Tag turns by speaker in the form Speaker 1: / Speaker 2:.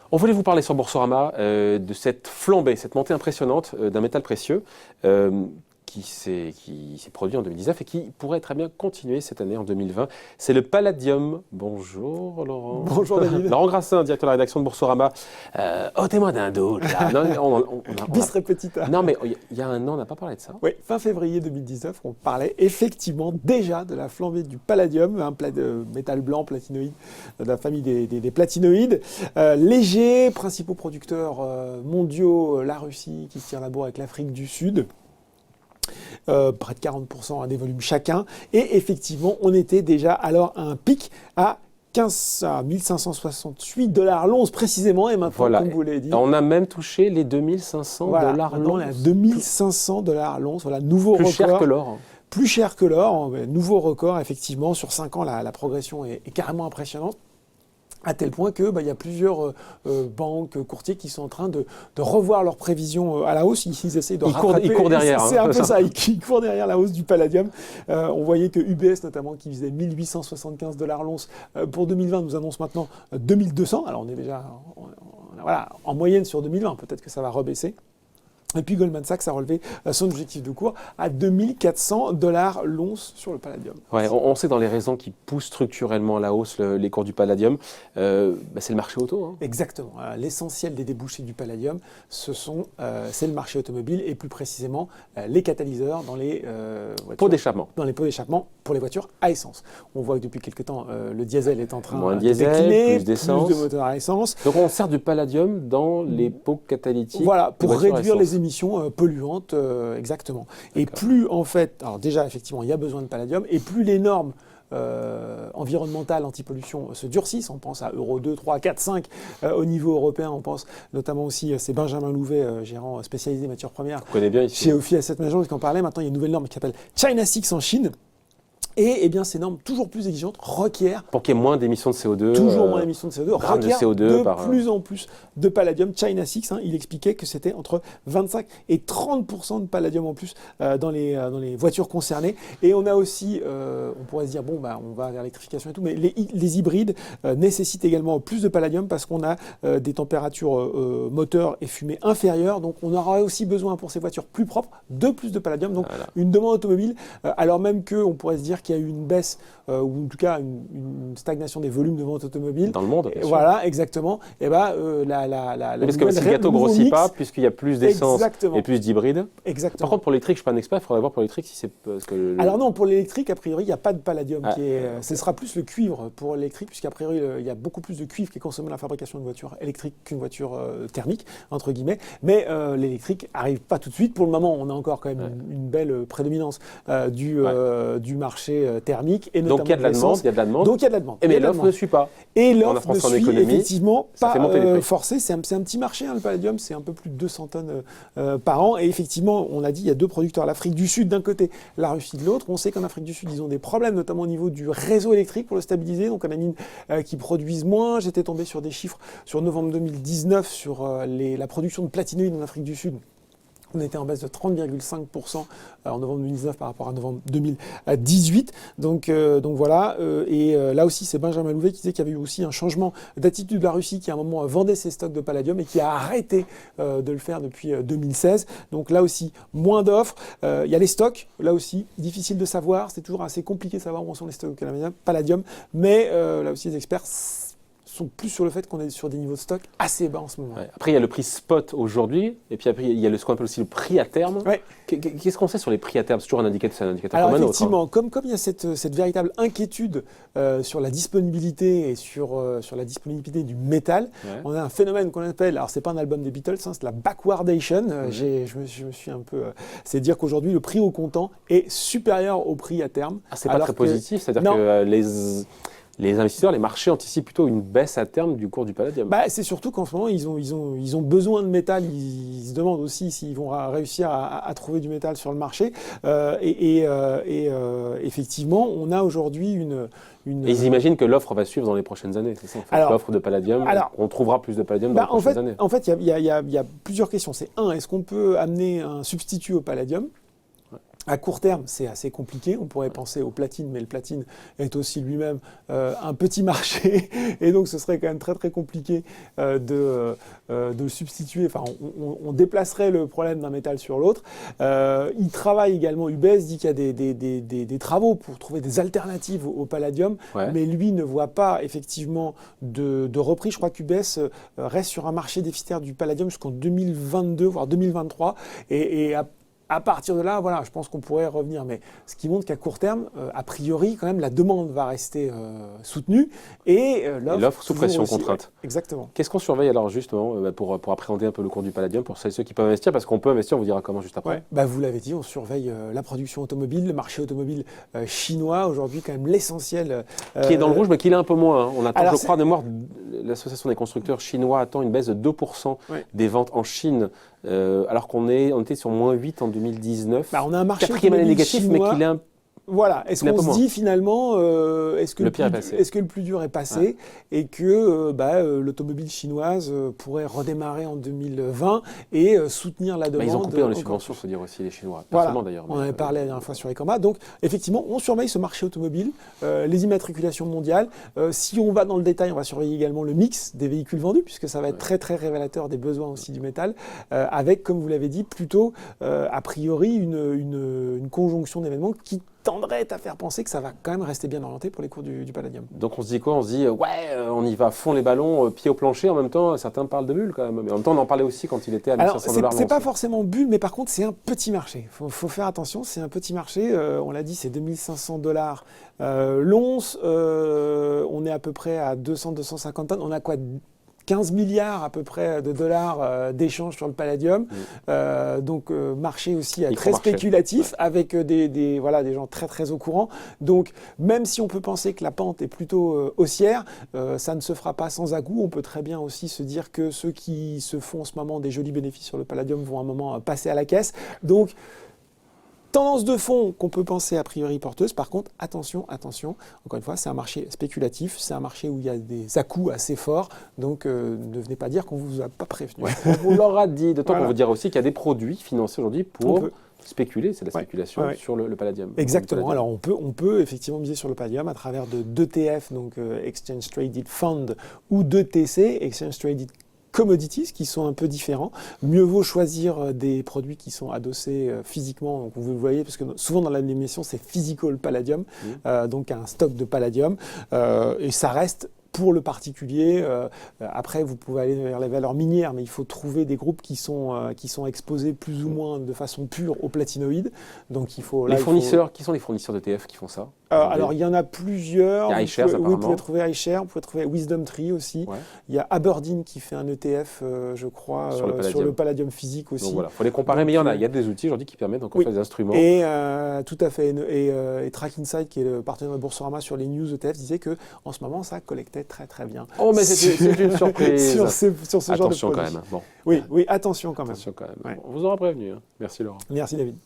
Speaker 1: On voulait vous parler sur Boursorama de cette flambée, cette montée impressionnante d'un métal précieux qui s'est produit en 2019 et qui pourrait très bien continuer cette année en 2020. C'est le palladium. Bonjour Laurent.
Speaker 2: Bonjour David.
Speaker 1: Laurent Grassin, directeur de la rédaction de Boursorama. Ôtez-moi d'un doute là.
Speaker 2: Bis repetita.
Speaker 1: Non mais il y a un an, on n'a pas parlé de ça.
Speaker 2: Oui, fin février 2019, on parlait effectivement déjà de la flambée du palladium, un métal blanc platinoïde de la famille des platinoïdes. Léger, principaux producteurs mondiaux, la Russie qui se tient la bourre avec l'Afrique du Sud. Près de 40% à des volumes chacun. Et effectivement, on était déjà alors à un pic à 1568 $ l'once précisément. Et maintenant,
Speaker 1: voilà.
Speaker 2: Comme vous l'avez dit,
Speaker 1: on a même touché les 2500 $ l'once.
Speaker 2: On est à 2500 $ l'once. Voilà, nouveau record.
Speaker 1: Plus cher que l'or.
Speaker 2: Plus cher que l'or. Nouveau record, effectivement. Sur 5 ans, la progression est carrément impressionnante. À tel point que y a plusieurs banques, courtiers qui sont en train de revoir leurs prévisions à la hausse. Ils essayent de rattraper.
Speaker 1: Ils courent derrière.
Speaker 2: C'est un peu ça. Ils courent derrière la hausse du palladium. On voyait que UBS notamment, qui visait 1875 $ l'once pour 2020, nous annonce maintenant 2200. Alors on est déjà en moyenne sur 2020. Peut-être que ça va rebaisser. Et puis Goldman Sachs a relevé son objectif de cours à 2400 $ l'once sur le palladium.
Speaker 1: Ouais, on sait dans les raisons qui poussent structurellement à la hausse les cours du palladium, c'est le marché auto. Hein.
Speaker 2: Exactement. L'essentiel des débouchés du palladium, c'est le marché automobile et plus précisément les catalyseurs dans les
Speaker 1: pots d'échappement.
Speaker 2: Dans les pots d'échappement pour les voitures à essence. On voit que depuis quelques temps, le diesel est en train
Speaker 1: de
Speaker 2: décliner,
Speaker 1: plus d'essence,
Speaker 2: plus de moteurs à essence.
Speaker 1: Donc on sert du palladium dans les pots catalytiques.
Speaker 2: Voilà, pour réduire les émissions polluantes, exactement. Et plus en fait, alors déjà effectivement il y a besoin de palladium, et plus les normes environnementales anti-pollution se durcissent, on pense à Euro 2, 3, 4, 5 au niveau européen, on pense notamment aussi, c'est Benjamin Louvet, gérant spécialisé matières premières chez Ophi Asset Management qui en parlait. Maintenant il y a une nouvelle norme qui s'appelle China 6 en Chine. Et bien, ces normes toujours plus exigeantes requièrent...
Speaker 1: Pour qu'il y ait moins d'émissions de CO2.
Speaker 2: Toujours moins d'émissions de CO2.
Speaker 1: Requièrent
Speaker 2: de plus en plus de palladium. China 6, il expliquait que c'était entre 25 et 30% de palladium en plus dans les voitures concernées. Et on a aussi, on pourrait se dire, on va vers l'électrification et tout, mais les hybrides nécessitent également plus de palladium parce qu'on a des températures moteur et fumée inférieures. Donc, on aura aussi besoin pour ces voitures plus propres de plus de palladium. Donc, une demande automobile, alors même qu'on pourrait se dire qu'il y a eu une baisse, ou en tout cas une stagnation des volumes de vente automobile.
Speaker 1: Dans le monde, bien sûr.
Speaker 2: Voilà, exactement. Et
Speaker 1: parce que si le gâteau ne grossit pas, puisqu'il y a plus d'essence et plus d'hybrides.
Speaker 2: Exactement.
Speaker 1: Par contre, pour l'électrique, je ne suis pas un expert, il faudrait voir pour l'électrique si c'est...
Speaker 2: Alors non, pour l'électrique, a priori, il n'y a pas de palladium. Ce sera plus le cuivre pour l'électrique, puisqu'a priori, il y a beaucoup plus de cuivre qui est consommé dans la fabrication d'une voiture électrique qu'une voiture thermique, entre guillemets. Mais l'électrique n'arrive pas tout de suite. Pour le moment, on a encore quand même une belle prédominance du marché thermique et notamment
Speaker 1: donc il y a de la demande,
Speaker 2: Donc il y a de la demande.
Speaker 1: Mais l'offre ne suit pas.
Speaker 2: Et l'offre ne suit effectivement pas
Speaker 1: forcée.
Speaker 2: C'est un petit marché, le palladium, c'est un peu plus de 200 tonnes par an. Et effectivement, on a dit, il y a deux producteurs, l'Afrique du Sud d'un côté, la Russie de l'autre. On sait qu'en Afrique du Sud, ils ont des problèmes, notamment au niveau du réseau électrique pour le stabiliser. Donc on a mines qui produisent moins. J'étais tombé sur des chiffres sur novembre 2019 sur la production de platinoïdes en Afrique du Sud. On était en baisse de 30,5% en novembre 2019 par rapport à novembre 2018. Donc voilà. Et là aussi, c'est Benjamin Louvet qui disait qu'il y avait eu aussi un changement d'attitude de la Russie qui, à un moment, vendait ses stocks de palladium et qui a arrêté de le faire depuis 2016. Donc là aussi, moins d'offres. Il y a les stocks. Là aussi, difficile de savoir. C'est toujours assez compliqué de savoir où sont les stocks de palladium. Mais là aussi, les experts sont plus sur le fait qu'on est sur des niveaux de stock assez bas en ce moment.
Speaker 1: Ouais. Après, il y a le prix spot aujourd'hui, et puis après, il y a ce qu'on appelle aussi le prix à terme.
Speaker 2: Ouais.
Speaker 1: Qu'est-ce qu'on sait sur les prix à terme? C'est toujours un indicateur
Speaker 2: Alors,
Speaker 1: comme un autre.
Speaker 2: Effectivement, comme il y a cette véritable inquiétude sur la disponibilité et sur la disponibilité du métal, on a un phénomène qu'on appelle, alors c'est pas un album des Beatles, c'est la backwardation. Je me suis un peu... c'est dire qu'aujourd'hui, le prix au comptant est supérieur au prix à terme.
Speaker 1: Ah, c'est pas très positif, c'est-à-dire que les investisseurs, les marchés anticipent plutôt une baisse à terme du cours du palladium.
Speaker 2: C'est surtout qu'en ce moment, ils ont besoin de métal. Ils se demandent aussi s'ils vont réussir à trouver du métal sur le marché. Effectivement, on a aujourd'hui une...
Speaker 1: Et ils imaginent que l'offre va suivre dans les prochaines années, c'est ça en fait. L'offre de palladium, on trouvera plus de palladium dans les prochaines années.
Speaker 2: En fait, il y a plusieurs questions. C'est est-ce qu'on peut amener un substitut au palladium ? À court terme, c'est assez compliqué. On pourrait penser au platine, mais le platine est aussi lui-même un petit marché. Et donc, ce serait quand même très, très compliqué de le substituer. Enfin, on déplacerait le problème d'un métal sur l'autre. Il travaille également, UBS dit qu'il y a des travaux pour trouver des alternatives au palladium.
Speaker 1: Ouais.
Speaker 2: Mais lui ne voit pas effectivement de reprise. Je crois qu'UBS reste sur un marché déficitaire du palladium jusqu'en 2022, voire 2023. Et à partir de là, voilà, je pense qu'on pourrait revenir. Mais ce qui montre qu'à court terme, a priori, quand même, la demande va rester soutenue et
Speaker 1: l'offre sous pression
Speaker 2: aussi,
Speaker 1: contrainte.
Speaker 2: Ouais, exactement.
Speaker 1: Qu'est-ce qu'on surveille alors justement pour appréhender un peu le cours du palladium pour celles et ceux qui peuvent investir? Parce qu'on peut investir, on vous dira comment juste après.
Speaker 2: Ouais, vous l'avez dit, on surveille la production automobile, le marché automobile chinois, aujourd'hui quand même l'essentiel.
Speaker 1: Qui est dans le rouge, mais qui l'est un peu moins. Hein. On attend,
Speaker 2: Alors,
Speaker 1: je crois, de mémoire, l'association des constructeurs chinois attend une baisse de 2% des ventes en Chine, alors qu'on était sur moins 8 en 2019.
Speaker 2: On a un marché
Speaker 1: quatrième année négative,
Speaker 2: chinois,
Speaker 1: mais qu'il est un
Speaker 2: Voilà, est-ce qu'on se dit finalement, est-ce que le plus dur est passé et que l'automobile chinoise pourrait redémarrer en 2020 et soutenir la demande.
Speaker 1: Ils ont coupé dans les subventions, il faut dire aussi, les Chinois. Personnellement d'ailleurs.
Speaker 2: On en avait parlé la dernière fois sur les combats. Donc effectivement, on surveille ce marché automobile, les immatriculations mondiales. Si on va dans le détail, on va surveiller également le mix des véhicules vendus, puisque ça va être très très révélateur des besoins aussi du métal, avec, comme vous l'avez dit, plutôt a priori une conjonction d'événements qui tendrait à faire penser que ça va quand même rester bien orienté pour les cours du palladium.
Speaker 1: Donc on se dit quoi? On se dit on y va à fond les ballons, pied au plancher. En même temps, certains parlent de bulle quand même. Mais en même temps, on en parlait aussi quand il était à 1500 $.
Speaker 2: C'est pas forcément bulle, mais par contre, c'est un petit marché. Faut faire attention, c'est un petit marché. On l'a dit, c'est 2500 $ l'once. On est à peu près à 200-250 tonnes. On a quoi? 15 milliards à peu près de dollars d'échanges sur le palladium. Donc marché aussi très spéculatif avec des gens très très au courant. Donc même si on peut penser que la pente est plutôt haussière, ça ne se fera pas sans à-coup. On peut très bien aussi se dire que ceux qui se font en ce moment des jolis bénéfices sur le palladium vont à un moment passer à la caisse. Donc tendance de fond qu'on peut penser a priori porteuse. Par contre, attention, encore une fois, c'est un marché spéculatif, c'est un marché où il y a des à-coups assez forts, donc ne venez pas dire qu'on ne vous a pas prévenu.
Speaker 1: Ouais, on vous l'aura dit, d'autant qu'on vous dira aussi qu'il y a des produits financés aujourd'hui pour spéculer, c'est la spéculation sur le palladium.
Speaker 2: Exactement, alors on peut effectivement miser sur le palladium à travers d'ETF, donc Exchange Traded Fund, ou d'ETC, Exchange Traded Commodities, qui sont un peu différents. Mieux vaut choisir des produits qui sont adossés physiquement, donc vous le voyez, parce que souvent dans l'émission c'est physical palladium, donc un stock de palladium, et ça reste pour le particulier. Après, vous pouvez aller vers les valeurs minières, mais il faut trouver des groupes qui sont exposés plus ou moins de façon pure au platinoïde. Donc il faut.
Speaker 1: Les fournisseurs, qui sont les fournisseurs d'ETF qui font ça?
Speaker 2: Alors il y en a plusieurs.
Speaker 1: Il y a iShares apparemment.
Speaker 2: Vous pouvez trouver iShares, vous pouvez trouver Wisdom Tree aussi. Ouais. Il y a Aberdeen qui fait un ETF, je crois, sur le palladium physique aussi.
Speaker 1: Donc voilà, il faut les comparer, mais il y a des outils aujourd'hui qui permettent d'en faire des instruments.
Speaker 2: Et tout à fait. Et Track Insight, qui est le partenaire de Boursorama sur les news ETF, disait que en ce moment ça collectait très très bien.
Speaker 1: Oh mais c'est une surprise.
Speaker 2: sur ce genre de
Speaker 1: attention quand même. Bon.
Speaker 2: Oui, attention quand même.
Speaker 1: Attention quand même. Ouais. On vous aura prévenu. Hein. Merci Laurent.
Speaker 2: Merci David.